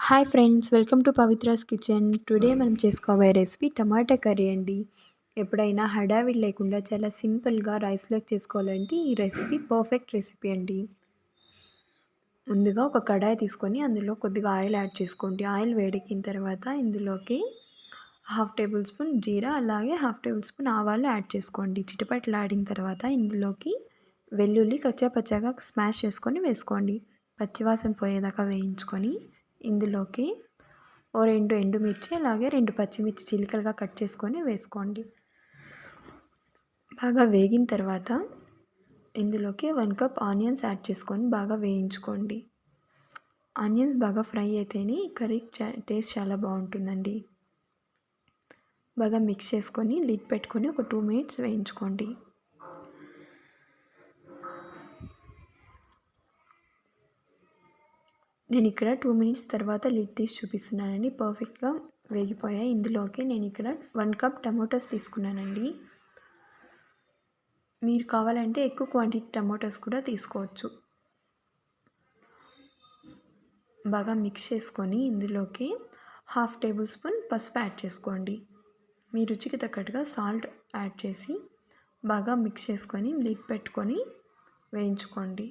Hi friends, welcome to Pavithra's kitchen. Today మనం చేసుకోబోయే recipe టమాటా curry అండి. ఎప్పుడైనా హడావిడి లేకుండా చాలా సింపుల్గా రైస్లోకి చేసుకోవాలంటే ఈ రెసిపీ పర్ఫెక్ట్ రెసిపీ అండి. ముందుగా ఒక కడాయి తీసుకొని అందులో కొద్దిగా ఆయిల్ యాడ్ చేసుకోండి. ఆయిల్ వేడెక్కిన తర్వాత ఇందులోకి హాఫ్ టేబుల్ స్పూన్ జీరా, అలాగే హాఫ్ టేబుల్ స్పూన్ ఆవాలు యాడ్ చేసుకోండి. చిటపటలాడిన తర్వాత ఇందులోకి వెల్లుల్లి కచ్చాపచ్చాగా స్మాష్ చేసుకొని వేసుకోండి. పచ్చివాసన పోయేదాకా వేయించుకొని ఇందులోకి ఓ 2 ఎండుమిర్చి, అలాగే 2 పచ్చిమిర్చి చిలికలుగా కట్ చేసుకొని వేసుకోండి. బాగా వేగిన తర్వాత ఇందులోకి 1 కప్ ఆనియన్స్ యాడ్ చేసుకొని బాగా వేయించుకోండి. ఆనియన్స్ బాగా ఫ్రై అయితేనే కర్రీ టేస్ట్ చాలా బాగుంటుందండి. బాగా మిక్స్ చేసుకొని లిడ్ పెట్టుకొని ఒక 2 మినిట్స్ వేయించుకోండి. నేను ఇక్కడ 2 మినిట్స్ తర్వాత లిడ్ తీసి చూపిస్తున్నానండి. పర్ఫెక్ట్గా వేగిపోయాయి. ఇందులోకి నేను ఇక్కడ 1 కప్ టమాటోస్ తీసుకున్నానండి. మీరు కావాలంటే ఎక్కువ క్వాంటిటీ టమాటోస్ కూడా తీసుకోవచ్చు. బాగా మిక్స్ చేసుకొని ఇందులోకి హాఫ్ టేబుల్ స్పూన్ పసుపు యాడ్ చేసుకోండి. మీ రుచికి తగ్గట్టుగా సాల్ట్ యాడ్ చేసి బాగా మిక్స్ చేసుకొని లిడ్ పెట్టుకొని వేయించుకోండి.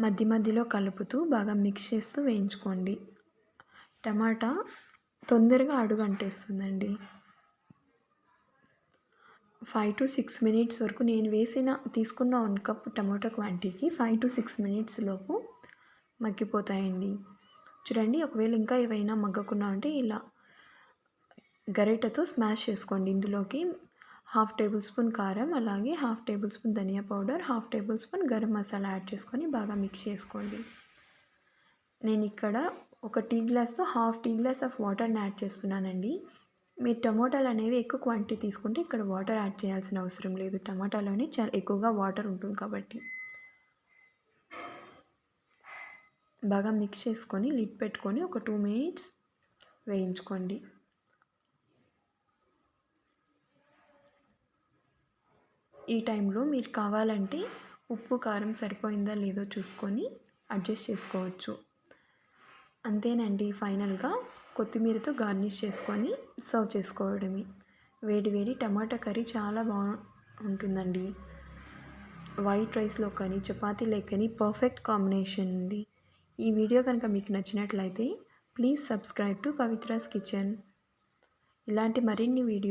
మధ్య మధ్యలో కలుపుతూ బాగా మిక్స్ చేస్తూ వేయించుకోండి. టమాటా తొందరగా అడుగు అంటేస్తుందండి. 5 to 6 మినిట్స్ వరకు నేను తీసుకున్న 1 కప్ టమాటో క్వాంటిటీకి 5 to 6 మినిట్స్ లోపు మగ్గిపోతాయండి. చూడండి, ఒకవేళ ఇంకా ఏవైనా మగ్గకుండా ఉంటే ఇలా గరిటెతో స్మాష్ చేసుకోండి. ఇందులోకి హాఫ్ టేబుల్ స్పూన్ కారం, అలాగే హాఫ్ టేబుల్ స్పూన్ ధనియా powder, half tablespoon garam masala add చేసుకొని బాగా మిక్స్ చేసుకోండి. నేను ఇక్కడ ఒక టీ గ్లాస్తో హాఫ్ టీ గ్లాస్ ఆఫ్ వాటర్ని యాడ్ చేస్తున్నానండి. మీరు టమోటాలు అనేవి ఎక్కువ క్వాంటిటీ తీసుకుంటే ఇక్కడ వాటర్ యాడ్ చేయాల్సిన అవసరం లేదు. టమాటాలోనే చాలా ఎక్కువగా వాటర్ ఉంటుంది కాబట్టి. బాగా మిక్స్ చేసుకొని లిడ్ పెట్టుకొని ఒక 2 మినిట్స్ వేయించుకోండి. ఈ టైంలో మీరు కావాలంటే ఉప్పు కారం సరిపోయిందా లేదో చూసుకొని అడ్జస్ట్ చేసుకోవచ్చు. అంతేనండి, ఫైనల్గా కొత్తిమీరతో గార్నిష్ చేసుకొని సర్వ్ చేసుకోవడమే. వేడి వేడి టమాటా కర్రీ చాలా బాగుంటుందండి. వైట్ రైస్లో కానీ చపాతీలో కానీ పర్ఫెక్ట్ కాంబినేషన్ అండి. ఈ వీడియో కనుక మీకు నచ్చినట్లయితే please subscribe to Pavithra's kitchen. ఇలాంటి మరిన్ని వీడియో